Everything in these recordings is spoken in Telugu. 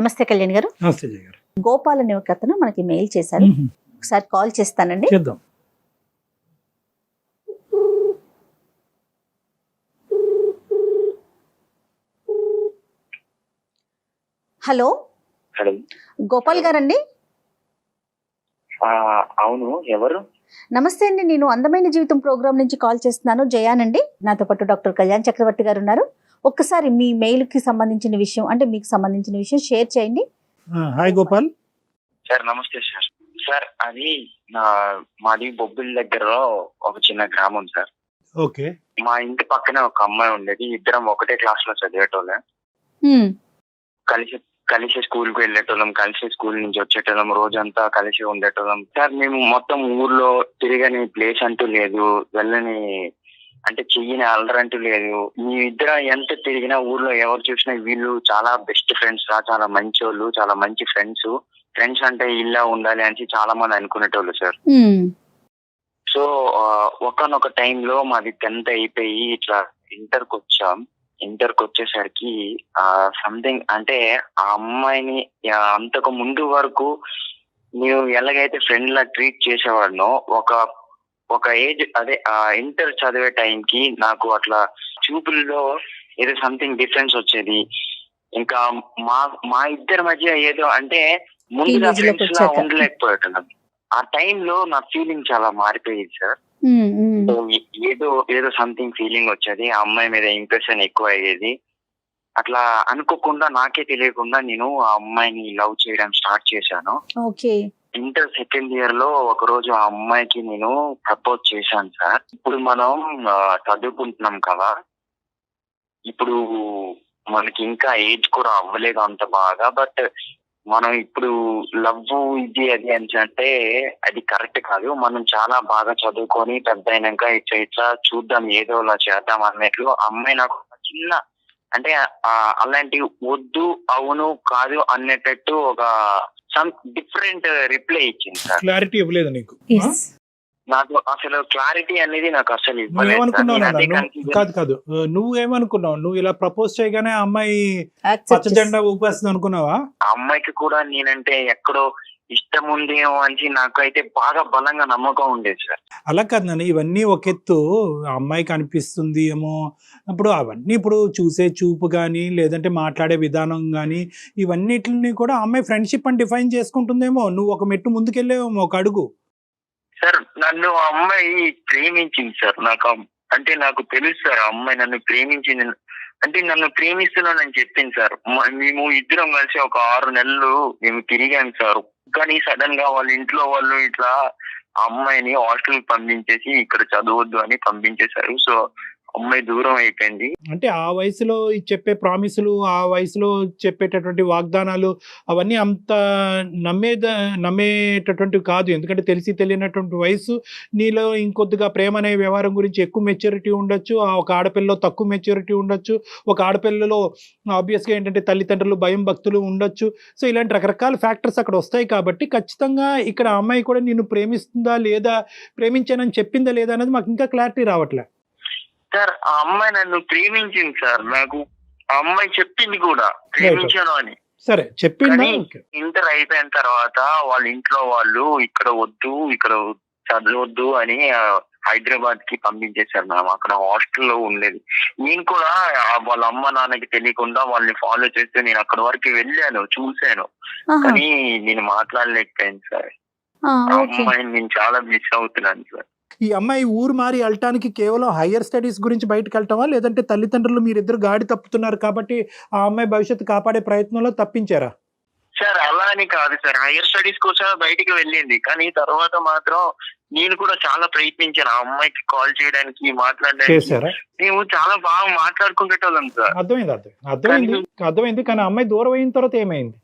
నమస్తే కళ్యాణ్ గారు. నమస్తే జయ గారు. గోపాల్ అనే ఒక అతను మనకి మెయిల్ చేశారు. ఒకసారి కాల్ చేస్తానండి. చేద్దాం. Hello hello. గోపాల్ గారండి. అవును, ఎవరు? నమస్తే అండి, నేను అందమైన జీవితం ప్రోగ్రామ్ నుంచి కాల్ చేస్తున్నాను. జయానండి. నాతో పాటు డాక్టర్ కళ్యాణ్ చక్రవర్తి గారు ఉన్నారు. ఒక్కసారి మీ మెయిల్ కి సంబంధించిన విషయం, అంటే మీకు సంబంధించిన విషయం షేర్ చేయండి. హాయ్ గోపాల్. సార్ నమస్తే సార్. సార్ అది మాది బొబ్బిలి దగ్గర ఒక చిన్న గ్రామం సార్. ఓకే. మా ఇంటి పక్కనే ఒక అమ్మాయి ఉండేది. ఇద్దరం ఒకటే క్లాస్ లో చదివేటోళ్ళం. కలిసి కలిసి స్కూల్ కు వెళ్ళేటోళ్ళం, కలిసి స్కూల్ నుంచి వచ్చేటోళ్ళం, రోజంతా కలిసి ఉండేటోళ్ళం సార్. మేము మొత్తం ఊర్లో తిరగని ప్లేస్ అంటూ లేదు, వెళ్ళని అంటే చెయ్యని అల్లరంటూ లేదు. మీ ఇద్దరం ఎంత తిరిగినా ఊర్లో ఎవరు చూసినా వీళ్ళు చాలా బెస్ట్ ఫ్రెండ్స్ రా, చాలా మంచోళ్ళు, చాలా మంచి ఫ్రెండ్స్. ఫ్రెండ్స్ అంటే ఇలా ఉండాలి అని చాలా మంది అనుకునేటోళ్ళు సార్. సో ఒకనొక టైంలో మాది 10th అయిపోయి ఇట్లా ఇంటర్కి వచ్చాం. ఇంటర్కి వచ్చేసరికి సంథింగ్ అంటే ఆ అమ్మాయిని అంతకు ముందు వరకు నేను ఎలాగైతే ఫ్రెండ్ లా ట్రీట్ చేసేవాడినో ఒక ఏజ్ అదే ఇంటర్ చదివే టైంకి నాకు అట్లా చూపుల్లో ఏదో సంథింగ్ డిఫరెన్స్ వచ్చేది. ఇంకా మా ఇద్దరి మధ్య ఏదో అంటే ముందుగా ఫ్రెండ్స్ లా ఉండలేకపోయేటం. ఆ టైంలో నా ఫీలింగ్ చాలా మారిపోయేది సార్. ఏదో సంథింగ్ ఫీలింగ్ వచ్చేది, ఆ అమ్మాయి మీద ఇంప్రెషన్ ఎక్కువ అయ్యేది. అట్లా అనుకోకుండా నాకే తెలియకుండా నేను ఆ అమ్మాయిని లవ్ చేయడం స్టార్ట్ చేశాను. ఇంటర్ సెకండ్ ఇయర్ లో ఒక రోజు ఆ అమ్మాయికి నేను ప్రపోజ్ చేశాను సార్. ఇప్పుడు మనం చదువుకుంటున్నాం కదా, ఇప్పుడు మనకి ఇంకా ఏజ్ కూడా అవ్వలేదు అంత బాగా. బట్ మనం ఇప్పుడు లవ్ ఇది అది అని అంటే అది కరెక్ట్ కాదు. మనం చాలా బాగా చదువుకొని పెద్ద అయినాక ఇట్లా చూద్దాం, ఏదో అలా చేద్దాం అన్నట్లు అమ్మాయి నాకు చిన్న అంటే అలాంటి వద్దు అవును కాదు అనేటట్టు ఒక సమ్ డిఫరెంట్ రిప్లై ఇచ్చింది సార్. క్లారిటీ ఇవ్వలేదు నీకు? నాకు అసలు క్లారిటీ అనేది నాకు అసలు కాదు నువ్వేమనుకున్నావు? నువ్వు ఇలా ప్రపోజ్ చేయగానే అమ్మాయి పచ్చ జెండా ఊపేస్తుంది అనుకున్నావా? ఆ అమ్మాయికి కూడా నేనంటే ఎక్కడో ఇష్టం ఉందేమో అని నాకైతే బాగా బలంగా నమ్మకం ఉండేది సార్. అలా కాదు నాన్న, ఇవన్నీ ఒక ఎత్తు. అమ్మాయికి అనిపిస్తుంది ఏమో, అప్పుడు అవన్నీ ఇప్పుడు చూసే చూపు కానీ లేదంటే మాట్లాడే విధానం కానీ ఇవన్నిటిని కూడా అమ్మాయి ఫ్రెండ్షిప్ అని డిఫైన్ చేసుకుంటుందేమో. నువ్వు ఒక మెట్టు ముందుకెళ్ళేమో, ఒక అడుగు. సార్ నన్ను ఆ అమ్మాయి ప్రేమించింది సార్. నాకు తెలుసు సార్ ఆ అమ్మాయి నన్ను ప్రేమించింది. అంటే నన్ను ప్రేమిస్తున్నానని చెప్పింది సార్. మేము ఇద్దరం కలిసి ఒక 6 నెలలు మేము తిరిగాం సార్. కానీ సడన్ గా వాళ్ళ ఇంట్లో వాళ్ళు ఇట్లా ఆ అమ్మాయిని హాస్టల్ పంపించేసి ఇక్కడ చదవద్దు అని పంపించేశారు. సో అమ్మాయి దూరం అయిపోయింది. అంటే ఆ వయసులో చెప్పే ప్రామిసులు, ఆ వయసులో చెప్పేటటువంటి వాగ్దానాలు అవన్నీ అంత నమ్మేటటువంటివి కాదు. ఎందుకంటే తెలిసి తెలియనటువంటి వయసు. నీలో ఇంకొద్దిగా ప్రేమ అనే వ్యవహారం గురించి ఎక్కువ మెచ్యూరిటీ ఉండొచ్చు, ఒక ఆడపిల్లలో తక్కువ మెచ్యూరిటీ ఉండొచ్చు, ఒక ఆడపిల్లలో ఆబ్వియస్గా ఏంటంటే తల్లిదండ్రులు భయం భక్తులు ఉండొచ్చు. సో ఇలాంటి రకరకాల ఫ్యాక్టర్స్ అక్కడ వస్తాయి. కాబట్టి ఖచ్చితంగా ఇక్కడ అమ్మాయి కూడా నిన్ను ప్రేమిస్తుందా లేదా, ప్రేమించానని చెప్పిందా లేదా అనేది మాకు ఇంకా క్లారిటీ రావట్లే సార్. ఆ అమ్మాయి నన్ను ప్రేమించింది సార్. నాకు ఆ అమ్మాయి చెప్పింది కూడా ప్రేమించాను అని. సరే చెప్పింది. ఇంటర్ అయిపోయిన తర్వాత వాళ్ళ ఇంట్లో వాళ్ళు ఇక్కడ వద్దు, ఇక్కడ చదవద్దు అని హైదరాబాద్ కి పంపించేశారు. మేము అక్కడ హాస్టల్లో ఉండేది. నేను కూడా వాళ్ళ అమ్మ నాన్నకి తెలియకుండా వాళ్ళని ఫాలో చేస్తే నేను అక్కడ వరకు వెళ్ళాను, చూశాను. కానీ నేను మాట్లాడలేకపోయాను సార్. ఆ అమ్మాయిని నేను చాలా మిస్ అవుతున్నాను సార్. ఈ అమ్మాయి ఊరు మారి వెళ్ళటానికి కేవలం హయ్యర్ స్టడీస్ గురించి బయటకు వెళ్ళటమా, లేదంటే తల్లిదండ్రులు మీరిద్దరు గాడి తప్పుతున్నారు కాబట్టి ఆ అమ్మాయి భవిష్యత్తు కాపాడే ప్రయత్నంలో తప్పించారా? సార్ అలా అని కాదు సార్, హయ్యర్ స్టడీస్ కోసం బయటికి వెళ్ళింది. కానీ తర్వాత మాత్రం నేను కూడా చాలా ప్రయత్నించాను ఆ అమ్మాయికి కాల్ చేయడానికి, మాట్లాడడానికి. మేము చాలా బాగా మాట్లాడుకుంటేటోళ్ళం సార్. అర్థమైంది. కానీ అమ్మాయి దూరం అయిన తర్వాత ఏమైంది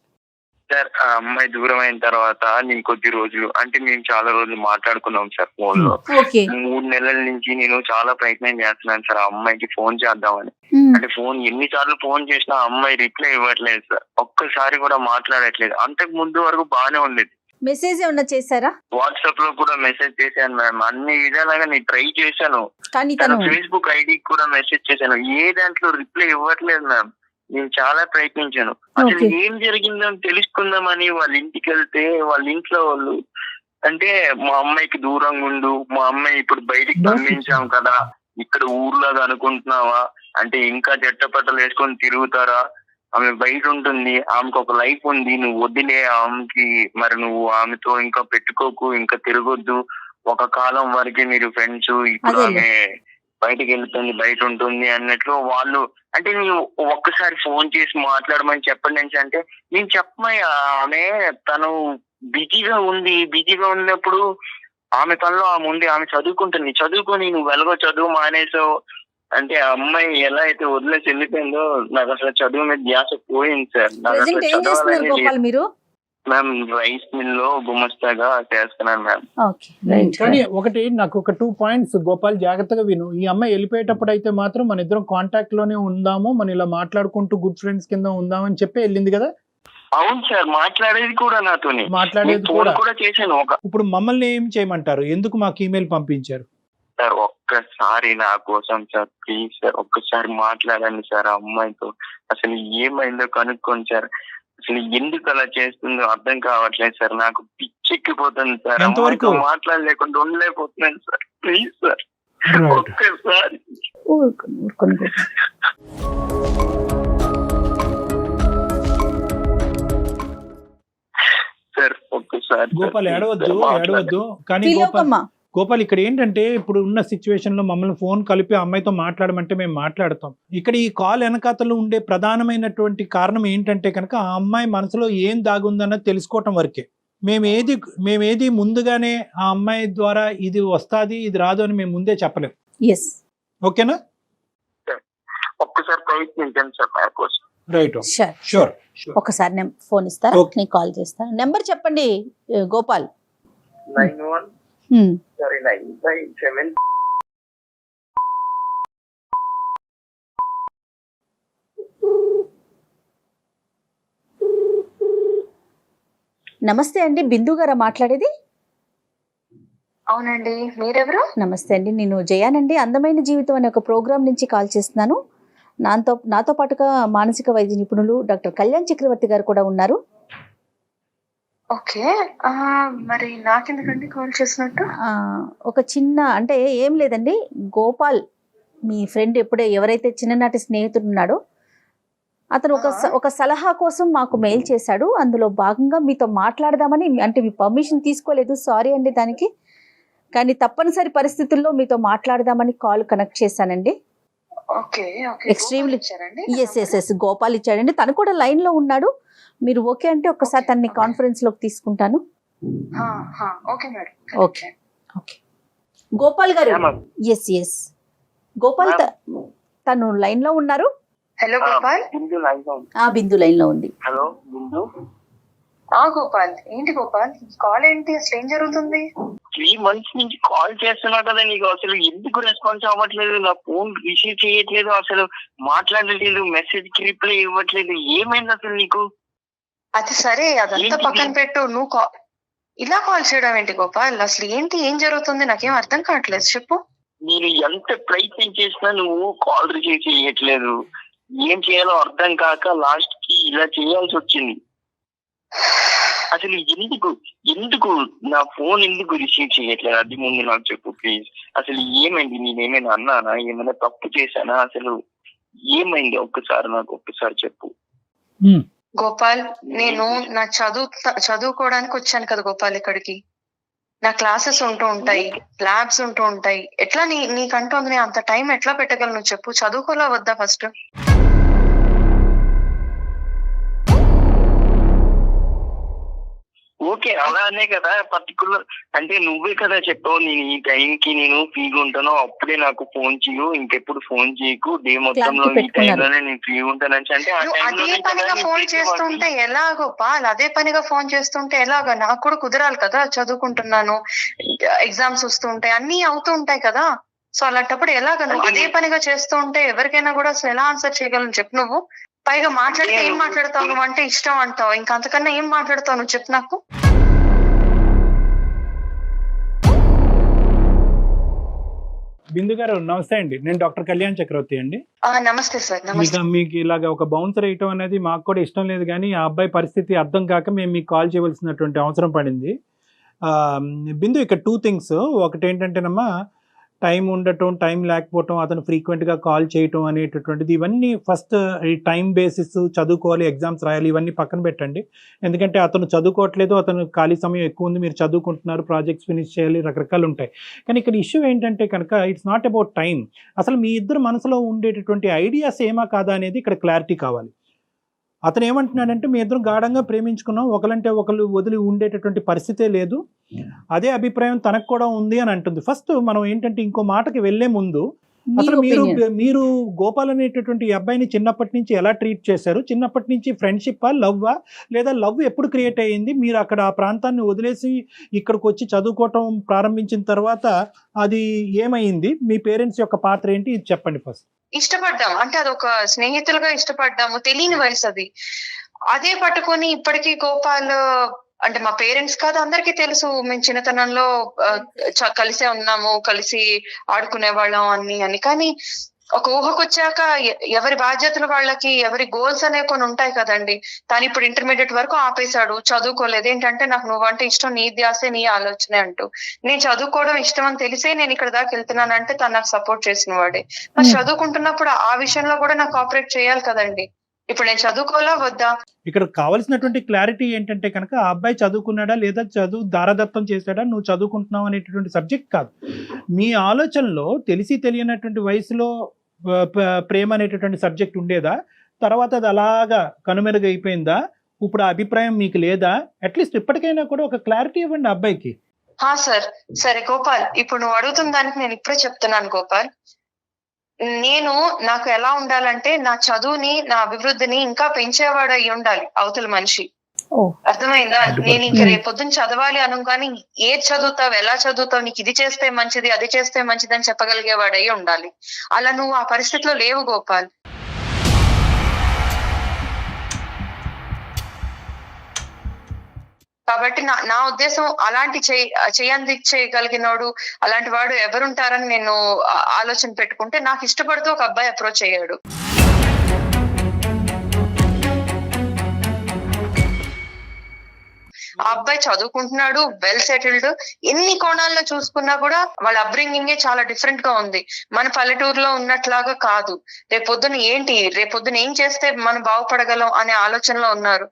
సార్? ఆ అమ్మాయి దూరం అయిన తర్వాత నేను కొద్ది రోజులు అంటే మేము చాలా రోజులు మాట్లాడుకున్నాం సార్ ఫోన్ లో. 3 నెలల నుంచి నేను చాలా ప్రయత్నం చేస్తున్నాను సార్ ఆ అమ్మాయికి ఫోన్ చేద్దామని. అంటే ఫోన్ ఎన్నిసార్లు ఫోన్ చేసినా అమ్మాయి రిప్లై ఇవ్వట్లేదు సార్. ఒక్కసారి కూడా మాట్లాడట్లేదు. అంతకు ముందు వరకు బాగానే ఉండేది. మెసేజ్ ఏమన్నా చేశారా? వాట్సాప్ లో కూడా మెసేజ్ చేశాను మ్యామ్. అన్ని విధాలుగా నేను ట్రై చేశాను. ఫేస్బుక్ ఐడి కూడా మెసేజ్ చేశాను. ఏ దాంట్లో రిప్లై ఇవ్వట్లేదు మ్యామ్. నేను చాలా ప్రయత్నించాను. అసలు Okay. ఏం జరిగిందో తెలుసుకుందామని వాళ్ళ ఇంటికి వెళ్తే వాళ్ళ ఇంట్లో వాళ్ళు అంటే మా అమ్మాయికి దూరంగా ఉండు, మా అమ్మాయి ఇప్పుడు బయటికి పంపించాం కదా, ఇక్కడ ఊర్లాగా అనుకుంటున్నావా, అంటే ఇంకా జట్టపట్టలు వేసుకొని తిరుగుతారా, ఆమె బయట ఉంటుంది, ఆమెకు ఒక లైఫ్ ఉంది, నువ్వు వదిలే ఆమెకి, మరి నువ్వు ఆమెతో ఇంకా పెట్టుకోకు, ఇంకా తిరగొద్దు, ఒక కాలం వరకే మీరు ఫ్రెండ్స్, ఇప్పుడు అదేలే. ఆమె బయటకు వెళ్తుంది, బయట ఉంటుంది అన్నట్లు వాళ్ళు. అంటే నేను ఒక్కసారి ఫోన్ చేసి మాట్లాడమని చెప్పండి అంటే నేను చెప్పమయ్యా, ఆమె తను బిజీగా ఉన్నప్పుడు ఆమె పనిలో ఆమె ఉంది, ఆమె చదువుకుంటుంది, చదువుకొని నువ్వు వెలగో చదువు మానేసావు అంటే ఆ అమ్మాయి ఎలా అయితే వదిలేసి వెళ్ళిపోయిందో నాకు అసలు చదువు మీద ధ్యాస పోయింది సార్. నాకు ప్రెసెంట్ అసలు ఏం చేస్తున్నారు చదవాలని గోపాల్ మీరు? మ్యామ్ రైస్ మిల్ లో గుమస్తాగా చేస్తున్నాను మ్యామ్. Okay, right. కానీ ఒకటి నాకు ఒక 2 పాయింట్స్ గోపాల్ జాగ్రత్తగా విను. ఈ అమ్మాయి వెళ్ళిపోయేటప్పుడు అయితే మాత్రం మన ఇద్దరం కాంటాక్ట్ లోనే ఉందాము, మన ఇలా మాట్లాడుకుంటూ గుడ్ ఫ్రెండ్స్ కింద ఉందామని చెప్పి వెళ్ళింది కదా. అవును సార్, మాట్లాడేది కూడా నాతోని, మాట్లాడేది ఫోన్ కూడా. కూడా చేశాను. ఇప్పుడు మమ్మల్ని ఏం చేయమంటారు? ఎందుకు మాకు ఈమెయిల్ పంపించారు? సార్ ఒక్కసారి నా కోసం సార్, ప్లీజ్ సార్ ఒక్కసారి మాట్లాడండి సార్ ఆ అమ్మాయితో, అసలు ఏమైందో కనుక్కోండి సార్. అసలు ఎందుకు అలా చేస్తుందో అర్థం కావట్లేదు సార్, నాకు పిచ్చెక్కిపోతుంది సార్, ఎంతవరకు? అమ్మాయితో మాట్లాడలేకుండా ఉండలేకపోతున్నాను సార్, ప్లీజ్ సార్ ఒక్కసారి. ఊరుకోండి గోపాల్. సార్ ఒక్కసారి గోపాల్ ఏడవద్దు. కానీ ఫీల్ అవ్వకమ్మా. గోపాల్ ఇక్కడ ఏంటంటే ఇప్పుడు ఉన్న సిచ్యువేషన్ లో మమ్మల్ని ఫోన్ కలిపి ఆ అమ్మాయితో మాట్లాడమంటే మేము మాట్లాడతాం. ఇక్కడ ఈ కాల్ వెనకాతలో ఉండే ప్రధానమైనటువంటి కారణం ఏంటంటే కనుక ఆ అమ్మాయి మనసులో ఏం దాగుందన్నది తెలుసుకోవటం వరకే. మేమేది ముందుగానే ఆ అమ్మాయి ద్వారా ఇది వస్తాది ఇది రాదు అని మేము ముందే చెప్పలేం. ఎస్, ఓకేనా? ఒక్కసారి ప్రయత్నించండి సార్ నా కోసం. Right, sure. షూర్. ఒకసారి నేను ఫోన్ ఇస్తాను, Okay. నీకు కాల్ చేస్తాను. నెంబర్ చెప్పండి గోపాల్. 91 హ్మ్. 957. నమస్తే అండి, బిందు గారా మాట్లాడేది? అవునండి, మీరెవరు? నమస్తే అండి, నేను జయానండి. అందమైన జీవితం అనే ఒక ప్రోగ్రామ్ నుంచి కాల్ చేస్తున్నాను. నాతో పాటుగా మానసిక వైద్య నిపుణులు డాక్టర్ కళ్యాణ్ చక్రవర్తి గారు కూడా ఉన్నారు. ఓకే, మరి నాకెందుకండి కాల్ చేసినట్టు? ఒక చిన్న అంటే ఏం లేదండి, గోపాల్ మీ ఫ్రెండ్ ఎవరైతే చిన్ననాటి స్నేహితుడు ఉన్నాడో అతను ఒక సలహా కోసం మాకు మెయిల్ చేశాడు. అందులో భాగంగా మీతో మాట్లాడదామని, అంటే మీ పర్మిషన్ తీసుకోలేదు, సారీ అండి దానికి. కానీ తప్పనిసరి పరిస్థితుల్లో మీతో మాట్లాడదామని కాల్ కనెక్ట్ చేశానండి. Okay okay, Extremely. ఇచ్చారండి? ఎస్ గోపాల్ ఇచ్చాడండి. తను కూడా లైన్ లో ఉన్నాడు. మీరు ఓకే అంటే ఒక్కసారి తనని కాన్ఫరెన్స్ లోకి తీసుకుంటాను. Okay madam. Okay okay Gopal గారు. ఎస్ గోపాల్ తను లైన్ లో ఉన్నారు. హలో గోపాల్. బిందు లైన్ లో ఉంది. హలో బిందు. గోపాల్, ఏంటి గోపాల్ కాల్ ఏంటి, అసలు ఏం జరుగుతుంది? 3 months నుంచి కాల్ చేస్తున్నా కదా, నీకు అసలు ఎందుకు రెస్పాన్స్ అవ్వట్లేదు, నా ఫోన్ రిసీవ్ చేయట్లేదు, అసలు మాట్లాడలేదు, మెసేజ్ కి రిప్లై ఇవ్వట్లేదు, ఏమైంది అసలు నీకు? అది సరే, అదంతా పక్కన పెట్టు, నువ్వు ఇలా కాల్ చేయడం ఏంటి గోపాల్? అసలు ఏంటి, ఏం జరుగుతుంది, నాకేం అర్థం కావట్లేదు, చెప్పు. నేను ఎంత ప్రయత్నం చేసినా నువ్వు కాల్ రిసీవ్ చేయట్లేదు, ఏం చేయాలో అర్థం కాక లాస్ట్ కి ఇలా చేయాల్సి వచ్చింది. అసలు ఎందుకు నా ఫోన్ ఎందుకు రిసీవ్ చేయట్లేదు, అది ముందు నాకు చెప్పు ప్లీజ్. అసలు ఏమైంది, నేనేమైనా అన్నానా, ఏమైనా తప్పు చేశానా, అసలు ఏమైంది ఒక్కసారి చెప్పు. గోపాల్, నేను నా చదువుకోవడానికి వచ్చాను కదా గోపాల్ ఇక్కడికి. నా క్లాసెస్ ఉంటూ ఉంటాయి, ల్యాబ్స్ ఉంటూ ఉంటాయి. ఎట్లా నీకంటూ అంత టైం ఎట్లా పెట్టగలను చెప్పు? చదువుకోలా వద్దా ఫస్ట్? ఓకే, అలానే కదా పర్టికులర్, అంటే నువ్వే కదా చెప్పావు నేను ఈ టైంకి నేను ఫ్రీగా ఉంటాను, అప్పుడే నాకు ఫోన్ చేయు, ఇంకెప్పుడు ఫోన్ చేయకు, డే మొత్తంలో ఈ టైంలోనే నేను ఫ్రీగా ఉంటానని. అంటే అదే పనిగా ఫోన్ చేస్తుంటే ఎలా గోపాల్? అదే పనిగా ఫోన్ చేస్తుంటే ఎలాగా? నాకు కూడా కుదరాలి కదా, చదువుకుంటున్నాను, ఎగ్జామ్స్ వస్తుంటాయి, అన్ని అవుతూ ఉంటాయి కదా. సో అలాంటప్పుడు ఎలాగ నువ్వు అదే పనిగా చేస్తూ ఉంటే ఎవరికైనా కూడా అసలు ఎలా ఆన్సర్ చేయగలను చెప్పు నువ్వు? పైగా మాట్లాడితే ఏం మాట్లాడతావు నువ్వు, అంటే ఇష్టం అంటావు, ఇంకా అంతకన్నా ఏం మాట్లాడతావు నువ్వు చెప్పు నాకు. బిందు గారు నమస్తే అండి, నేను డాక్టర్ కళ్యాణ్ చక్రవర్తి అండి. నమస్తే సార్. నమస్తే. మీకు ఇలాగ ఒక బౌన్సర్ వేయటం అనేది మాకు కూడా ఇష్టం లేదు, కానీ ఆ అబ్బాయి పరిస్థితి అర్థం కాక మేము మీకు కాల్ చేయవలసినటువంటి అవసరం పడింది. బిందు, ఇక్కడ 2 థింగ్స్. ఒకటి ఏంటంటేనమ్మా, టైం ఉండటం, టైం లేకపోవటం, అతను ఫ్రీక్వెంట్గా కాల్ చేయటం అనేటటువంటిది, ఇవన్నీ ఫస్ట్ ఈ టైం బేసిస్, చదువుకోవాలి, ఎగ్జామ్స్ రాయాలి, ఇవన్నీ పక్కన పెట్టండి. ఎందుకంటే అతను చదువుకోవట్లేదు, అతను ఖాళీ సమయం ఎక్కువ ఉంది, మీరు చదువుకుంటున్నారు, ప్రాజెక్ట్స్ ఫినిష్ చేయాలి, రకరకాలు ఉంటాయి. కానీ ఇక్కడ ఇష్యూ ఏంటంటే కనుక ఇట్స్ నాట్ అబౌట్ టైం. అసలు మీ ఇద్దరు మనసులో ఉండేటటువంటి ఐడియాస్ ఏమా కాదా అనేది ఇక్కడ క్లారిటీ కావాలి. అతను ఏమంటున్నాడంటే, మీ ఇద్దరం గాఢంగా ప్రేమించుకున్నాం, ఒకరంటే ఒకరు వదిలి ఉండేటటువంటి పరిస్థితే లేదు, అదే అభిప్రాయం తనకు కూడా ఉంది అని అంటుంది. ఫస్ట్ మనం ఏంటంటే ఇంకో మాటకి వెళ్లే ముందు అసలు మీరు గోపాల్ అనేటటువంటి అబ్బాయిని చిన్నప్పటి నుంచి ఎలా ట్రీట్ చేశారు? చిన్నప్పటి నుంచి ఫ్రెండ్షిప్పా, లవ్వా, లేదా లవ్ ఎప్పుడు క్రియేట్ అయ్యింది? మీరు అక్కడ ఆ ప్రాంతాన్ని వదిలేసి ఇక్కడికి వచ్చి చదువుకోవటం ప్రారంభించిన తర్వాత అది ఏమైంది? మీ పేరెంట్స్ యొక్క పాత్ర ఏంటి? ఇది చెప్పండి ఫస్ట్. ఇష్టపడ్డాం అంటే అదొక స్నేహితులుగా ఇష్టపడ్డాము, తెలియని వయసు అది. అదే పట్టుకొని ఇప్పటికీ గోపాల్ అంటే మా పేరెంట్స్ కాదు, అందరికీ తెలుసు మేము చిన్నతనంలో కలిసే ఉన్నాము, కలిసి ఆడుకునే వాళ్ళం అని. కానీ ఒక ఊహకొచ్చాక ఎవరి బాధ్యతలు వాళ్ళకి, ఎవరి గోల్స్ అనే కొన్ని ఉంటాయి కదండి. తను ఇప్పుడు ఇంటర్మీడియట్ వరకు ఆపేశాడు, చదువుకోలేదు. ఏంటంటే నాకు నువ్వంటే ఇష్టం, నీ ధ్యాసే నీ ఆలోచనే అంటూ. నేను చదువుకోవడం ఇష్టం అని తెలిసే నేను ఇక్కడ దాకా వెళ్తున్నానంటే తను నాకు సపోర్ట్ చేసిన వాడే. మరి చదువుకుంటున్నప్పుడు ఆ విషయంలో కూడా నాకు కోఆపరేట్ చేయాలి కదండి. ఇప్పుడు నేను చదువుకోవాలా వద్దా? ఇక్కడ కావాల్సినటువంటి క్లారిటీ ఏంటంటే కనుక, ఆ అబ్బాయి చదువుకున్నాడా లేదా చదువు దారదత్తం చేశాడా, నువ్వు చదువుకుంటున్నావు అనేటటువంటి సబ్జెక్ట్ కాదు. మీ ఆలోచనలో తెలిసి తెలియనటువంటి వయసులో ప్రేమ అనేటటువంటి సబ్జెక్ట్ ఉండేదా? తర్వాత అది అలాగా కనుమెరుగైపోయిందా? ఇప్పుడు ఆ అభిప్రాయం మీకు లేదా? అట్లీస్ట్ ఇప్పటికైనా కూడా ఒక క్లారిటీ ఇవ్వండి అబ్బాయికి. సార్, సరే గోపాల్, ఇప్పుడు నువ్వు అడుగుతున్న దానికి నేను ఇప్పుడే చెప్తున్నాను గోపాల్. నాకు ఎలా ఉండాలంటే, నా చదువుని, నా అభివృద్ధిని ఇంకా పెంచేవాడు అయి ఉండాలి అవతల మనిషి. అర్థమైందా? నేను ఇంక రేపొద్దున చదవాలి అనగానే ఏది చదువుతావు, ఎలా చదువుతావు, నీకు ఇది చేస్తే మంచిది, అది చేస్తే మంచిది అని చెప్పగలిగేవాడై ఉండాలి. అలా నువ్వు ఆ పరిస్థితిలో లేవు గోపాల్. కాబట్టి నా ఉద్దేశం, అలాంటి చేయగలిగినోడు, అలాంటి వాడు ఎవరుంటారని నేను ఆలోచన పెట్టుకుంటే, నాకు ఇష్టపడుతూ ఒక అబ్బాయి అప్రోచ్ అయ్యాడు. ఆ అబ్బాయి చదువుకుంటున్నాడు, వెల్ సెటిల్డ్. ఎన్ని కోణాల్లో చూసుకున్నా కూడా వాళ్ళ అప్బ్రింగింగే చాలా డిఫరెంట్ గా ఉంది. మన పల్లెటూరులో ఉన్నట్లాగా కాదు. రేపొద్దున ఏం చేస్తే మనం బాగుపడగలం అనే ఆలోచనలో ఉన్నారు.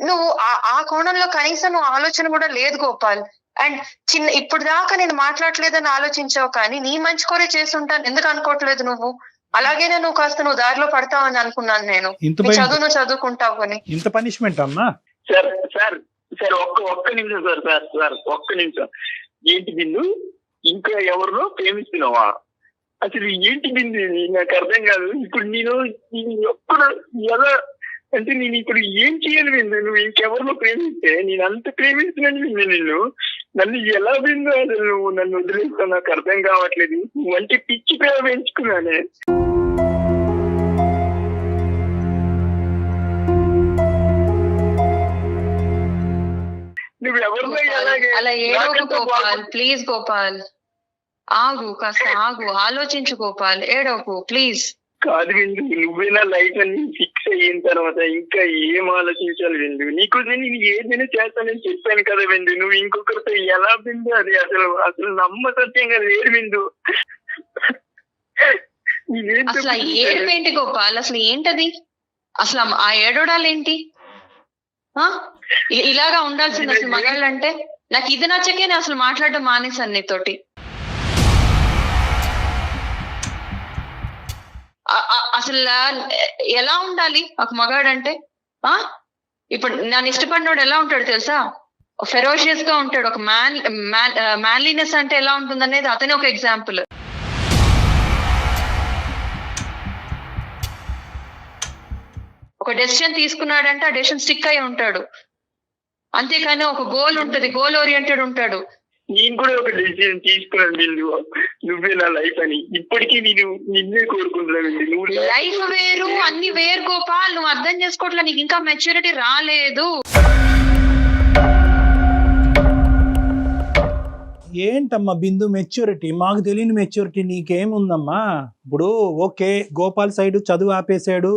నువ్వు ఆ కోణంలో కనీసం నువ్వు ఆలోచన కూడా లేదు గోపాల్. అండ్ ఇప్పుడు దాకా నేను మాట్లాడలేదని ఆలోచించావు, కానీ నీ మంచి కోరే చేస్తుంటాను ఎందుకు అనుకోవట్లేదు నువ్వు? అలాగేనే నువ్వు కాస్త దారిలో పడతావు అని అనుకున్నాను నేను. చదువు చదువుకుంటావు అని. ఇంత పనిష్మెంట్ అమ్మా? సార్ ఒక్క నిమిషం సార్ ఒక్క నిమిషం. ఏంటి బిందు, ఇంకా ఎవరినో ప్రేమిస్తున్నావా? అసలు ఏంటి బిందు, నాకు అర్థం కాదు. ఇప్పుడు నేను ఎప్పుడు ఎలా అంటే, నేను ఇప్పుడు ఏం చేయాలి బిందు? నువ్వు ఇంకెవరినో ప్రేమిస్తే, నేను అంత ప్రేమిస్తున్నాను బిందు నన్ను ఎలా బిందు? అసలు నువ్వు నన్ను వదిలేస్తావు, నాకు అర్థం కావట్లేదు. నువ్వంటే పిచ్చి ప్రేమ పెంచుకున్నానే. అలా ఏడవకు గోపాల్, ప్లీజ్ గోపాల్, కాస్త ఆగు, ఆలోచించు గోపాల్, ఏడవకు ప్లీజ్. కాదు విందు, నువ్వేనా లైఫ్ అని ఫిక్స్ అయిన తర్వాత ఇంకా ఏం ఆలోచించాలి విందు? నీకోసం నేను ఏదైనా చేస్తానని చెప్పాను కదా విందు. నువ్వు ఇంకొకరితో ఎలా విందు? అది అసలు నమ్మసత్యంగా లేదు విందు. అసలు ఏడుపేంటి గోపాల్? అసలు ఏంటది? అసలు ఆ ఏడవడాలేంటి? ఇలాగా ఉండాల్సింది అసలు మగాళ్ళంటే. నాకు ఇది నచ్చకే నేను అసలు మాట్లాడడం మానేసాను నీతోటి. అసలు ఎలా ఉండాలి ఒక మగాడంటే? ఇప్పుడు నన్ను ఇష్టపడినోడు ఎలా ఉంటాడు తెలుసా? ఫెరోషియస్ గా ఉంటాడు. ఒక మ్యాన్లీనెస్ అంటే ఎలా ఉంటుంది అనేది అతనే ఒక ఎగ్జాంపుల్. ఒక డెసిషన్ తీసుకున్నాడంటే ఆ డెసిషన్ స్టిక్ అయి ఉంటాడు. అంతేకాని ఒక గోల్ ఉంటది, గోల్ ఓరియంటెడ్ ఉంటాడు. నేను కూడా ఒక డెసిషన్ తీసుకున్నాను బిందు, నువ్వే నా లైఫ్ అని. ఇప్పటికీ నేను నిన్నే కోరుకుంటున్నాను. లైఫ్ వేరు, అన్ని వేరు గోపాల్. నువ్వు అర్థం చేసుకోవట్లే, నీకు ఇంకా మెచ్యూరిటీ రాలేదు. ఏంటమ్మా బిందు మెచ్యూరిటీ? మాకు తెలియని మెచ్యూరిటీ నీకేముందమ్మా? ఇప్పుడు ఓకే, గోపాల్ సైడ్ చదువు ఆపేశాడు,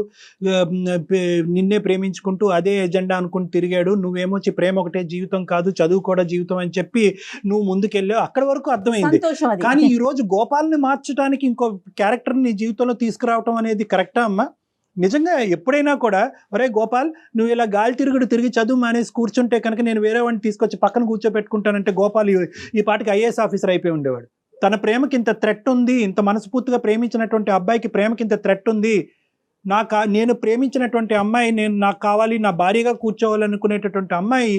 నిన్నే ప్రేమించుకుంటూ అదే ఎజెండా అనుకుని తిరిగాడు, నువ్వేమొచ్చి ప్రేమ ఒకటే జీవితం కాదు చదువు కూడా జీవితం అని చెప్పి నువ్వు ముందుకెళ్ళావు, అక్కడి వరకు అర్థమైంది. సంతోషం అది. కానీ ఈ రోజు గోపాల్ని మార్చడానికి ఇంకో క్యారెక్టర్ నీ జీవితంలో తీసుకురావటం అనేది కరెక్టా అమ్మా? నిజంగా ఎప్పుడైనా కూడా ఒరే గోపాల్ నువ్వు ఇలా గాలి తిరిగి చదువు మానేసి కూర్చుంటే కనుక నేను వేరే వాడిని తీసుకొచ్చి పక్కన కూర్చోబెట్టుకుంటానంటే గోపాల్ ఈ పాటికి ఐఏఎస్ ఆఫీసర్ అయిపోయి ఉండేవాడు. తన ప్రేమకి ఇంత థ్రెట్ ఉంది, ఇంత మనస్ఫూర్తిగా ప్రేమించినటువంటి అబ్బాయికి ప్రేమకి ఇంత థ్రెట్ ఉంది, నేను ప్రేమించినటువంటి అమ్మాయి నాకు కావాలి, నా భార్యగా కూర్చోవాలనుకునేటటువంటి అమ్మాయి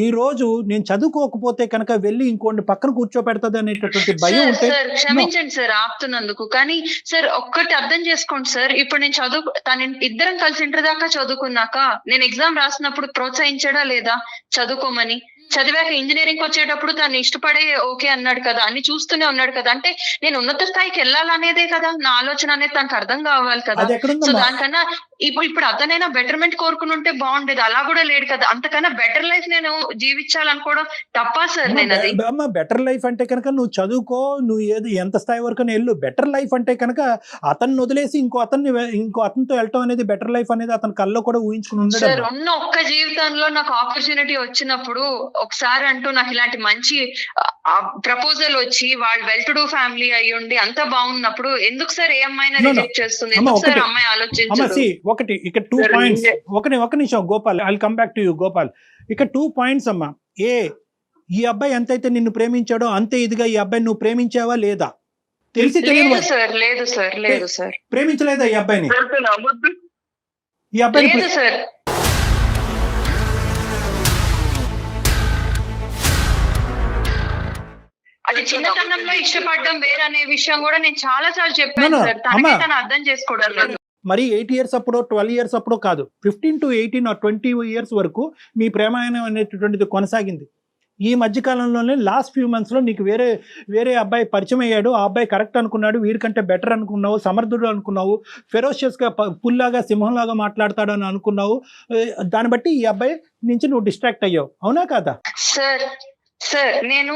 ఈ రోజు నేను చదువుకోకపోతే కనుక వెళ్ళి ఇంకోటి పక్కన కూర్చోపెడుతుంది అనేటటువంటి భయం ఉంటే. సార్ క్షమించండి సార్ ఆపుతున్నందుకు, కానీ సార్ ఒక్కటి అర్థం చేసుకోండి సార్. ఇప్పుడు నేను ఇద్దరం కలిసి ఇంటర్ దాకా చదువుకున్నాక నేను ఎగ్జామ్ రాసినప్పుడు ప్రోత్సహించడా లేదా చదువుకోమని? చదివాక ఇంజనీరింగ్ వచ్చేటప్పుడు తను ఇష్టపడే ఓకే అన్నాడు కదా, అన్ని చూస్తూనే ఉన్నాడు కదా. అంటే నేను ఉన్నత స్థాయికి వెళ్ళాలనేదే కదా నా ఆలోచన అనేది తనకు అర్థం కావాలి కదా. సో దానికన్నా ఇప్పుడు అతనైనా బెటర్మెంట్ కోరుకుని ఉంటే బాగుండేది, అలా కూడా లేడు కదా. అంతకన్నా బెటర్ లైఫ్ నేను జీవించాలనుకోవడం తప్పా సార్? నేను అది బెటర్ లైఫ్ అంటే కనుక నువ్వు చదువుకో, నువ్వు ఎంత స్థాయి వరకు వెళ్ళు. బెటర్ లైఫ్ అంటే కనుక అతన్ని వదిలేసి ఇంకో అతనితో వెళ్ళటం అనేది బెటర్ లైఫ్ అనేది అతని కల్లో కూడా ఊహించుకుని ఉండదు సార్. ఉన్న ఒక్క జీవితంలో నాకు ఆపర్చునిటీ వచ్చినప్పుడు ఒకసారి అంటూ నాకు ఇలాంటి మంచి ప్రపోజల్ వచ్చి వాళ్ళు వెల్ టు డూ ఫ్యామిలీ అయ్యి ఉండి అంత బాగున్నప్పుడు ఎందుకు సార్ ఏ అమ్మాయిని రిజెక్ట్ చేస్తుంది? ఎందుకు సార్ అమ్మాయి ఆలోచించదు? ఒకటి ఇక్కడ 2 పాయింట్స్. ఒక నిమిషం Gopal, I will come back to you Gopal. ఇక్కడ 2 పాయింట్స్ అమ్మా. ఈ అబ్బాయి ఎంతైతే నిన్ను ప్రేమించాడో అంతే ఇదిగా ఈ అబ్బాయి నువ్వు ప్రేమించావా లేదా? తెలిసి తెలియదు సార్. లేదు సార్ ప్రేమించలేదా ఈ అబ్బాయిని? ఈ అబ్బాయి లేదు సార్. అది చిన్నతనంలో ఇష్టపడడం వేరనే విషయం కూడా నేను చాలా సార్లు చెప్పాను సార్. తను అర్థం చేసుకోవడం లేదు. మరి 8 years అప్పుడో 12 years అప్పుడో కాదు, 15 to 18 or 20 years వరకు మీ ప్రేమాయణం అనేటటువంటిది కొనసాగింది. ఈ మధ్యకాలంలోనే లాస్ట్ ఫ్యూ మంత్స్లో నీకు వేరే అబ్బాయి పరిచయం అయ్యాడు. ఆ అబ్బాయి కరెక్ట్ అనుకున్నాడు, వీడికంటే బెటర్ అనుకున్నావు, సమర్థుడు అనుకున్నావు, ఫెరోషియస్గా పుల్లాగా సింహంలాగా మాట్లాడతాడు అని అనుకున్నావు. దాన్ని బట్టి ఈ అబ్బాయి నుంచి నువ్వు డిస్ట్రాక్ట్ అయ్యావు, అవునా కాదా? సార్ నేను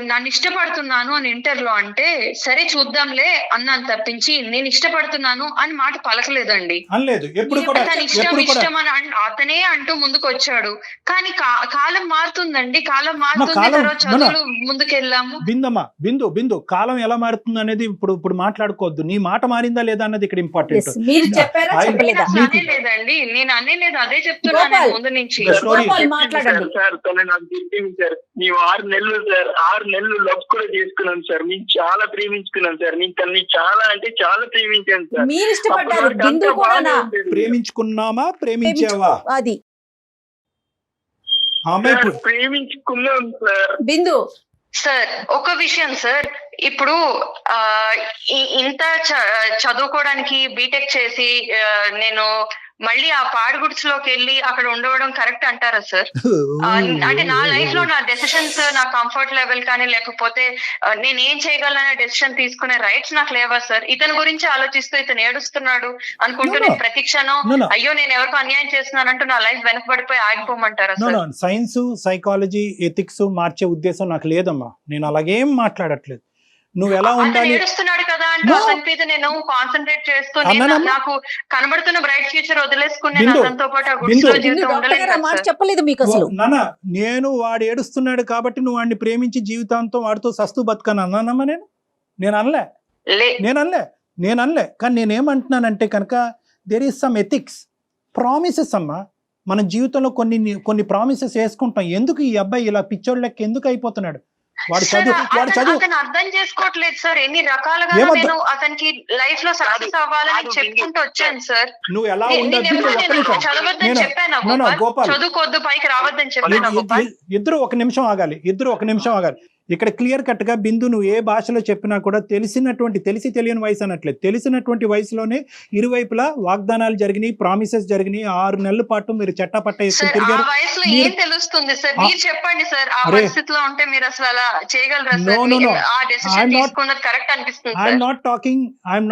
నన్ను ఇష్టపడుతున్నాను అని ఇంటర్లో అంటే సరే చూద్దాంలే అన్నాను తప్పించి నేను ఇష్టపడుతున్నాను అని మాట పలకలేదండి. తన ఇష్టం అని అతనే అంటూ ముందుకు వచ్చాడు. కానీ కాలం మారుతుందండి, కాలం మారుతుంది, తర్వాత చదువులు ముందుకెళ్ళాము. బిందు కాలం ఎలా మారుతుంది అనేది ఇప్పుడు మాట్లాడుకోవద్దు. నీ మాట మారిందా లేదా అన్నది ఇక్కడ ఇంపార్టెంట్. లేదండి, నేను అనేలేదు, అదే చెప్తున్నాను ముందు నుంచి. మేము 6 నెలలు సార్, 6 నెలలు లవ్ కూడా చేసుకున్నాం సార్. మేము చాలా ప్రేమించుకున్నాం సార్. నేను తనని చాలా అంటే చాలా ప్రేమించాను సార్. ప్రేమించుకున్నామా ప్రేమించావా? అది ప్రేమించుకున్నాం సార్. బిందు సార్ ఒక విషయం సార్, ఇప్పుడు ఇంత చదువుకోవడానికి బీటెక్ చేసి నేను మళ్ళీ ఆ పాడుగుడ్స్లోకి వెళ్ళి అక్కడ ఉండవడం కరెక్ట్ అంటారా సార్? అంటే నా లైఫ్ లో నా డెసిషన్స్, నా కంఫర్ట్ లెవెల్ కానీ లేకపోతే నేను ఏం చేయగలనే డెసిషన్ తీసుకునే రైట్స్ నాకు లేవా సార్? ఇతని గురించి ఆలోచిస్తూ ఇతను ఏడుస్తున్నాడు అనుకుంటూ నేను ప్రతి క్షణం అయ్యో నేను ఎవరికో అన్యాయం చేస్తున్నానంటూ నా లైఫ్ వెనకబడిపోయి ఆగిపోమంటారా సార్? సైన్స్, సైకాలజీ, ఎథిక్స్ మార్చే ఉద్దేశం నాకు లేదమ్మా. నేను అలాగేం మాట్లాడట్లేదు. నువ్వు ఎలా ఉండాలి ఏడుస్తున్నాడు కదా అంటే అతని మీద నేను కాన్సన్ట్రేట్ చేస్తూ నాకు కనబడుతున్న బ్రైట్ ఫ్యూచర్ వదిలేసుకుని అతనితో పాటు చెప్పలేదు మీకు అసలు. నేను వాడు ఏడుస్తున్నాడు కాబట్టి నువ్వు వాడిని ప్రేమించి జీవితాంతం వాడితో సస్తు బతకను అన్నానమ్మా? నేను అనలే. కానీ నేనేమంటున్నానంటే కనుక there is some ethics, promises అమ్మా. మన జీవితంలో కొన్ని ప్రామిసెస్ వేసుకుంటాం. ఎందుకు ఈ అబ్బాయి ఇలా పిచ్చోళ్ళ లెక్క ఎందుకు అయిపోతున్నాడు? వాడు చదువు అర్థం చేసుకోవట్లేదు సార్. ఎన్ని రకాలుగా నేను అతనికి లైఫ్ లో సక్సెస్ అవ్వాలని చెప్పుకుంటూ వచ్చాను సార్. నువ్వు ఎలా చదవద్దని చెప్పాను, చదువుకోవద్దు, పైకి రావద్దని చెప్పాను. ఇద్దరు ఒక నిమిషం ఆగాలి. ఇక్కడ క్లియర్ కట్ గా బిందు నువ్వు ఏ భాషలో చెప్పినా కూడా తెలిసి తెలియని వయసు అనట్లేదు, తెలిసినటువంటి వయసులోనే ఇరువైపులా వాగ్దానాలు జరిగినాయి, ప్రామిసెస్ జరిగినాయి. 6 నెలల పాటు మీరు చట్టపట్ట వేసుకుని తిరిగారు. ఏం తెలుస్తుంది సార్? మీరు చెప్పండి సార్, ఆ పరిస్థితిలో ఉంటే మీరు అసలు అలా చేయగలరా సార్? ఆ డెసిషన్ తీసుకున్నది కరెక్ట్ అనిపిస్తుంది. I'm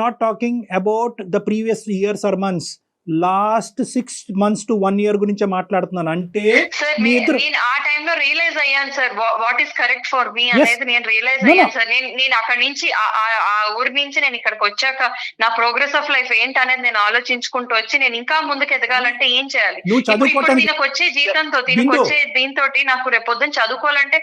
not talking about the previous years or months. Last 6 months to 1 year గురించే మాట్లాడుతున్నాను. అంటే సార్ మీ ఇద్దరు నేను ఆ టైంలో రియలైజ్ అయ్యాను sir what is correct for me Yes. అనేది నేను రియలైజ్ No, no. అయ్యాను సార్. నేను అక్కడి నుంచి ఆ ఊరి నుంచి నేను ఇక్కడికి వచ్చాక నా ప్రోగ్రెస్ ఆఫ్ లైఫ్ ఏంటి అనేది నేను ఆలోచించుకుంటూ వచ్చి నేను ఇంకా ముందుకు ఎదగాలంటే ఏం చేయాలి? నువ్వు ఇప్పుడు చదువుకోవటానికి దీనికి వచ్చే జీతంతో దీనికి బిందు. వచ్చే దీంతో నాకు రేపొద్దున చదువుకోవాలంటే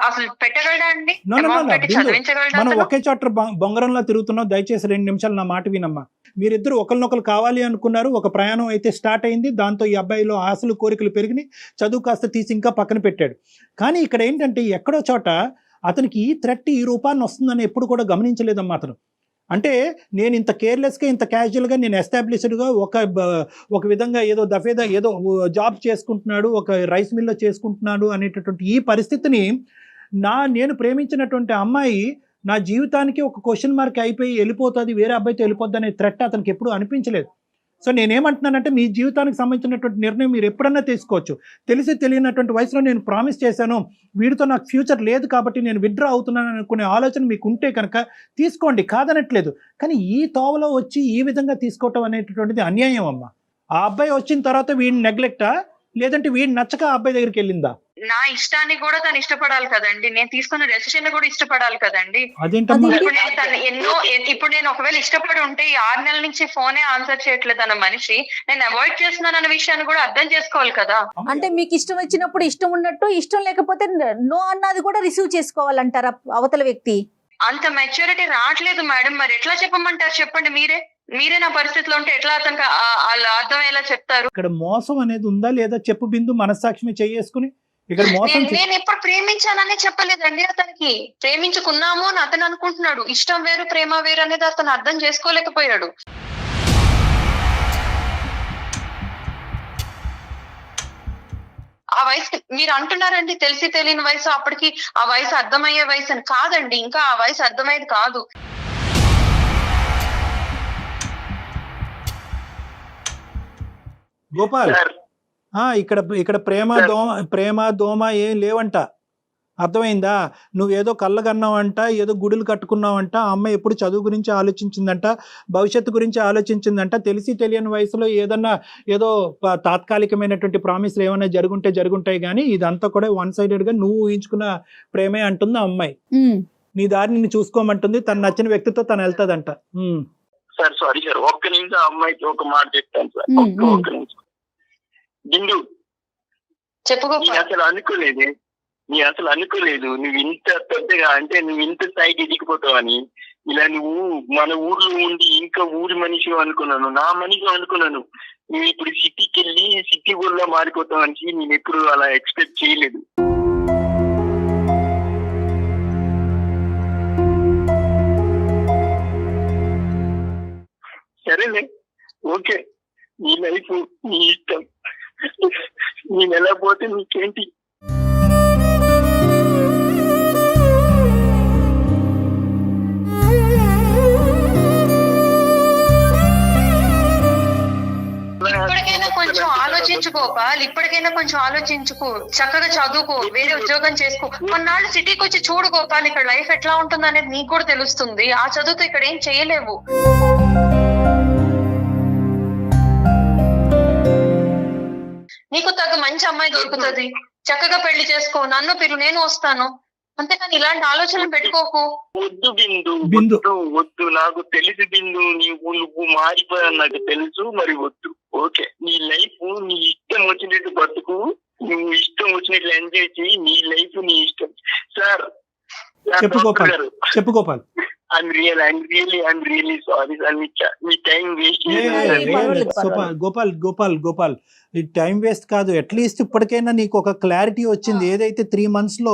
అసలు పెట్టగలడా అండి? No, no, no, amount no. పెట్టి బిందు, చదివించగలడా మనం అతను? ఒకే చాప్టర్ బొంగరంలో తిరుగుతున్నాం. దయచేసి 2 నిమిషాలు నా మాట వినమ్మా. మీరిద్దరు ఒకరినొకరు కావాలి అనుకున్నారు. ఒక ప్రయాణం అయితే స్టార్ట్ అయింది. దాంతో ఈ అబ్బాయిలో ఆశలు కోరికలు పెరిగినాయి. చదువు కాస్త తీసి ఇంకా పక్కన పెట్టాడు. కానీ ఇక్కడ ఏంటంటే ఎక్కడో చోట అతనికి ఈ థ్రెట్ ఈ రూపాన్ని వస్తుందని ఎప్పుడు కూడా గమనించలేదమ్మా అతను. అంటే నేను ఇంత కేర్లెస్గా ఇంత క్యాజువల్గా నేను ఎస్టాబ్లిష్డ్గా ఒక విధంగా ఏదో దఫేదా ఏదో జాబ్ చేసుకుంటున్నాడు, ఒక రైస్ మిల్లో చేసుకుంటున్నాడు అనేటటువంటి ఈ పరిస్థితిని నేను ప్రేమించినటువంటి అమ్మాయి నా జీవితానికి ఒక క్వశ్చన్ మార్క్ అయిపోయి వెళ్ళిపోతుంది, వేరే అబ్బాయితో వెళ్ళిపోద్ది అనే థ్రెట్ అతనికి ఎప్పుడూ అనిపించలేదు. సో నేనేమంటున్నానంటే మీ జీవితానికి సంబంధించినటువంటి నిర్ణయం మీరు ఎప్పుడన్నా తీసుకోవచ్చు. తెలిసి తెలియనటువంటి వయసులో నేను ప్రామిస్ చేశాను, వీడితో నాకు ఫ్యూచర్ లేదు కాబట్టి నేను విత్డ్రా అవుతున్నాను అనుకునే ఆలోచన మీకు ఉంటే కనుక తీసుకోండి, కాదనట్లేదు. కానీ ఈ తోవలో వచ్చి ఈ విధంగా తీసుకోవటం అనేటటువంటిది అన్యాయం అమ్మ. ఆ అబ్బాయి వచ్చిన తర్వాత వీడిని నెగ్లెక్టా, లేదంటే వీడిని నచ్చక ఆ అబ్బాయి దగ్గరికి వెళ్ళిందా? నా ఇష్టాన్ని కూడా తను ఇష్టపడాలి కదండి, నేను తీసుకున్న డెసిషన్ కూడా ఇష్టపడాలి కదండి. అదేంటమ్మా? ఇప్పుడు నేను ఇప్పుడు నేను ఒకవేళ ఇష్టపడి ఉంటే ఈ 6 నెలల నుంచి ఫోనే ఆన్సర్ చేయట్లేదు అన్న మనిషి నేను అవాయిడ్ చేస్తున్నాను అన్న విషయాన్ని కూడా అర్థం చేసుకోవాలి కదా. అంటే మీకు ఇష్టం వచ్చినప్పుడు ఇష్టం ఉన్నట్టు, ఇష్టం లేకపోతే నో అన్నది కూడా రిసీవ్ చేసుకోవాలంటారా అవతల వ్యక్తి? అంత మెచ్యూరిటీ రావట్లేదు మేడం. మరి ఎట్లా చెప్పమంటారు చెప్పండి? మీరే నా పరిస్థితిలో ఉంటే ఎట్లా అతనికి అర్థమయ్యేలా చెప్తారు? ఇక్కడ మోసం అనేది ఉందా లేదా చెప్పు బిందు, మనస్సాక్షి చేసుకుని. ఇక్కడ మోసం నేను ఎప్పుడు ప్రేమించానని చెప్పలేదండి అతనికి. ప్రేమించుకున్నాము అని అతను అనుకుంటున్నాడు. ఇష్టం వేరు ప్రేమ వేరు అనేది అతను అర్థం చేసుకోలేకపోయాడు. ఆ వయసు మీరు అంటున్నారండి తెలిసి తెలియని వయసు, అప్పటికి ఆ వయసు అర్థమయ్యే వయసు అని. కాదండి, ఇంకా ఆ వయసు అర్థమయ్యేది కాదు. గోపాల్, ఇక్కడ ప్రేమ దోమ ఏం లేవంట, అర్థమైందా? నువ్వేదో కళ్ళగన్నావంట, ఏదో గుడులు కట్టుకున్నావంట. ఆ అమ్మాయి ఎప్పుడు చదువు గురించి ఆలోచించిందంట, భవిష్యత్తు గురించి ఆలోచించిందంట. తెలిసి తెలియని వయసులో ఏదో తాత్కాలికమైనటువంటి ప్రామిస్లు ఏమైనా జరుగుంటాయి కానీ ఇదంతా కూడా 1-sided నువ్వు ఊహించుకున్న ప్రేమే అంటుంది ఆ అమ్మాయి. నీ దారి నిన్ను చూసుకోమంటుంది, తను నచ్చిన వ్యక్తితో తను వెళ్తాదంట. సార్ సారీ సార్, ఒక్క నిమిషం అమ్మాయికి ఒక మాట చెప్తాను సార్. ఒక్క నిమిషం. బిందు, చెప్పుకో. అసలు అనుకోలేదు నువ్వు ఇంత పెద్దగా, అంటే నువ్వు ఇంత స్థాయికి ఎదిగిపోతావని. ఇలా నువ్వు మన ఊర్లో ఉండి ఇంకా ఊరి మనిషి అనుకున్నాను, నా మనిషి అనుకున్నాను. నువ్వు ఇప్పుడు సిటీకి వెళ్ళి సిటీ ఊర్లో మారిపోతావని నేను ఎప్పుడు అలా ఎక్స్పెక్ట్ చేయలేదు. సరేలే, ఓకే, నీ లైఫ్ నీ ఇష్టం, నేను ఎలా పోతే నీకేంటి? ఇప్పటికైనా కొంచెం ఆలోచించుకో పాల్, ఇప్పటికైనా కొంచెం ఆలోచించుకో, చక్కగా చదువుకో, వేరే ఉద్యోగం చేసుకో. కొన్నాళ్ళు సిటీకి వచ్చి చూడు గోపాల్, ఇక్కడ లైఫ్ ఎట్లా ఉంటుంది అనేది నీకు కూడా తెలుస్తుంది. ఆ చదువుతో ఇక్కడ ఏం చేయలేవు. నీకు తగ్గ మంచి అమ్మాయి దొరుకుతుంది, చక్కగా పెళ్లి చేసుకో, నన్ను పిలు, నేను వస్తాను. అంతేకాని ఇలాంటి ఆలోచనలు పెట్టుకోకు. వద్దు బిందు, వద్దు. నాకు తెలుసు బిందు, నువ్వు మారిపోయావు నాకు తెలుసు. మరి వద్దు, ఓకే. నీ లైఫ్ నీ ఇష్టం వచ్చినట్టు బతుకు, నువ్వు ఇష్టం వచ్చినట్లు ఎంజాయ్ చేయి. నీ లైఫ్ నీ ఇష్టం. సార్ చెప్పు Gopal. I'm really sorry sir. Me time waste Gopal, ఈ టైం వేస్ట్ కాదు. అట్లీస్ట్ ఇప్పటికైనా నీకు ఒక క్లారిటీ వచ్చింది. ఏదైతే 3 monthsలో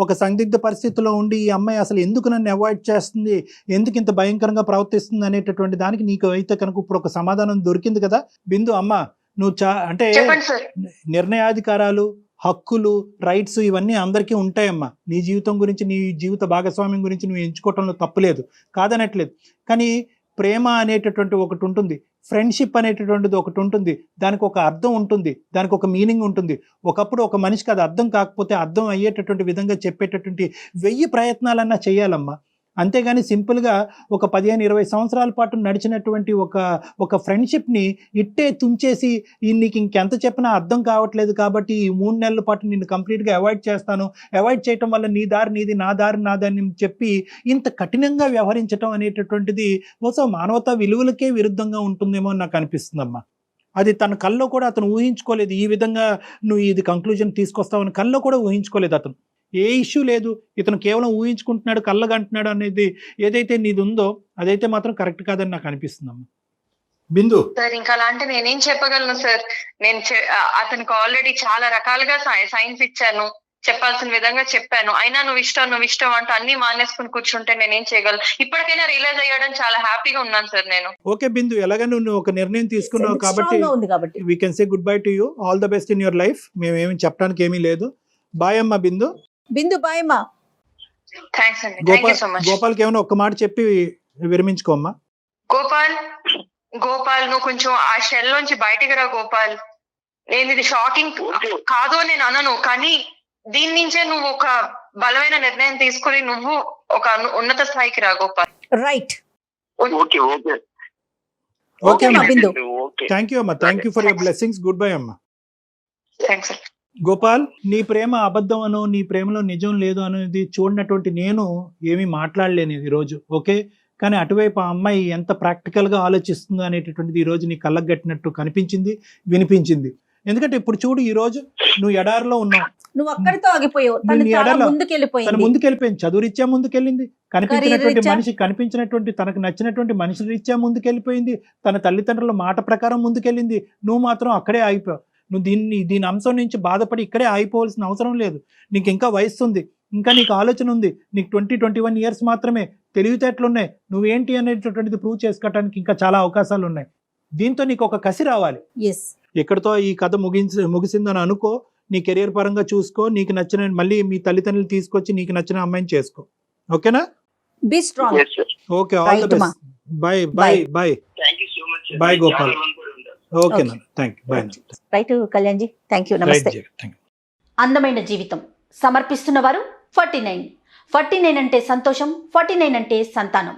ఒక సందిగ్ధ పరిస్థితిలో ఉండి ఈ అమ్మాయి అసలు ఎందుకు నన్ను అవాయిడ్ చేస్తుంది, ఎందుకు ఇంత భయంకరంగా ప్రవర్తిస్తుంది అనేటటువంటి దానికి నీకు అయితే కనుక ఇప్పుడు ఒక సమాధానం దొరికింది కదా బిందు. అమ్మ, నువ్వు అంటే నిర్ణయాధికారాలు, హక్కులు, రైట్స్ ఇవన్నీ అందరికీ ఉంటాయమ్మా. నీ జీవితం గురించి, నీ జీవిత భాగస్వామ్యం గురించి నువ్వు ఎంచుకోవటంలో తప్పులేదు, కాదనట్లేదు. కానీ ప్రేమ అనేటటువంటి ఒకటి ఉంటుంది, ఫ్రెండ్షిప్ అనేటటువంటిది ఒకటి ఉంటుంది. దానికి ఒక అర్థం ఉంటుంది, దానికి ఒక మీనింగ్ ఉంటుంది. ఒకప్పుడు ఒక మనిషికి అది అర్థం కాకపోతే అర్థం అయ్యేటటువంటి విధంగా చెప్పేటటువంటి 1000 ప్రయత్నాలన్నా చేయాలమ్మా. అంతేగాని సింపుల్గా ఒక 15-20 సంవత్సరాల పాటు నడిచినటువంటి ఒక ఫ్రెండ్షిప్ని ఇట్టే తుంచేసి నీకు ఇంకెంత చెప్పినా అర్థం కావట్లేదు కాబట్టి ఈ 3 నెలల పాటు నిన్ను కంప్లీట్గా అవాయిడ్ చేస్తాను, అవాయిడ్ చేయటం వల్ల నీ దారి నీది నా దారి నాదని చెప్పి ఇంత కఠినంగా వ్యవహరించడం అనేటటువంటిది బహుశా మానవతా విలువలకే విరుద్ధంగా ఉంటుందేమో అని నాకు అనిపిస్తుందమ్మా. అది తన కల్లో కూడా అతను ఊహించుకోలేదు, ఈ విధంగా నువ్వు ఇది కంక్లూజన్ తీసుకొస్తావని కల్లో కూడా ఊహించుకోలేదు అతను. ఏ ఇష్యూ లేదు, ఇతను కేవలం ఊహించుకుంటున్నాడు, కళ్ళగంటున్నాడు అనేది ఏదైతే నీది ఉందో అదైతే మాత్రం కరెక్ట్ కాదని నాకు అనిపిస్తుందమ్మా. బిందు సార్ ఇంకా అలా అంటే నేనేం చెప్పగలను సార్? నేను అతనికి ఆల్రెడీ చాలా రకాలుగా సైన్స్ ఇచ్చాను, చెప్పాల్సిన విధంగా చెప్పాను, అయినా నువ్వు ఇష్టం అంటూ అన్ని మానేసుకుని కూర్చుంటే నేనేం చేయగలను? ఇప్పటికైనా రియలైజ్ అయ్యాడని చాలా హ్యాపీగా ఉన్నాను సార్ నేను. ఓకే బిందు, ఎలాగ నువ్వు ఒక నిర్ణయం తీసుకున్నావు కాబట్టి ఉంది కాబట్టి we can say good bye to you, all the best in your life. మేమేమి చెప్పడానికి ఏమీ లేదు. బాయ్ అమ్మా బిందు. బిందు బాయ్ అమ్మా. థ్యాంక్స్ అండి, థ్యాంక్ యూ సో మచ్. గోపాల్కి ఏమైనా ఒక్క మాట చెప్పి విరమించుకోమ్మా. గోపాల్ నువ్వు కొంచెం ఆ షెల్ నుంచి బయటికి రా గోపాల్. నేను ఇది షాకింగ్ కాదు అని నేను అనను, కానీ దీని నుంచే నువ్వు ఒక బలమైన నిర్ణయం తీసుకుని నువ్వు ఒక ఉన్నత స్థాయికి రా Gopal. Right. Okay okay okay అమ్మా బిందు. ఓకే థ్యాంక్ యూ అమ్మా, thank you for your blessings. Good bye అమ్మా. థ్యాంక్స్. గోపాల్, నీ ప్రేమ అబద్ధం అనో నీ ప్రేమలో నిజం లేదు అనేది చూడనటువంటి నేను ఏమీ మాట్లాడలేను ఈరోజు, ఓకే? కానీ అటువైపు ఆ అమ్మాయి ఎంత ప్రాక్టికల్గా ఆలోచిస్తుందో అనేటటువంటిది ఈరోజు నీ కళ్ళకు కట్టినట్టు కనిపించింది, వినిపించింది. ఎందుకంటే ఇప్పుడు చూడు, ఈరోజు నువ్వు ఎడారిలో ఉన్నావు, నువ్వు అక్కడితో ఆగిపోయావు, తను ముందుకెళ్ళిపోయింది, చదువురీత్యా ముందుకెళ్ళింది, కనిపించినటువంటి తనకు నచ్చినటువంటి మనిషి రీత్యా ముందుకెళ్ళిపోయింది, తన తల్లిదండ్రుల మాట ప్రకారం ముందుకెళ్ళింది. నువ్వు మాత్రం అక్కడే ఆగిపోయావు. నువ్వు దీని అంశం నుంచి బాధపడి ఇక్కడే ఆగిపోవాల్సిన అవసరం లేదు. నీకు ఇంకా వయస్సు ఉంది, ఇంకా నీకు ఆలోచన ఉంది, నీకు 20-21 ఇయర్స్ మాత్రమే, తెలివితేటలున్నాయి, నువ్వేంటి అనేటటువంటిది ప్రూవ్ చేసుకోవడానికి ఇంకా చాలా అవకాశాలు ఉన్నాయి. దీంతో నీకు ఒక కసి రావాలి. ఎక్కడితో ఈ కథ ముగిసిందని అనుకో, నీ కెరియర్ పరంగా చూసుకో, నీకు నచ్చిన మళ్ళీ మీ తల్లిదండ్రులు తీసుకొచ్చి నీకు నచ్చిన అమ్మాయిని చేసుకో, ఓకేనా? Be strong. Okay, all the best. Bye bye bye. Thank you so much. Bye Gopal. Okay నా, thank you. Bye. Right Kalyan ji, thank you, నమస్తే. అందమైన జీవితం సమర్పిస్తున్న వారు 49 అంటే సంతోషం, 49 అంటే సంతానం.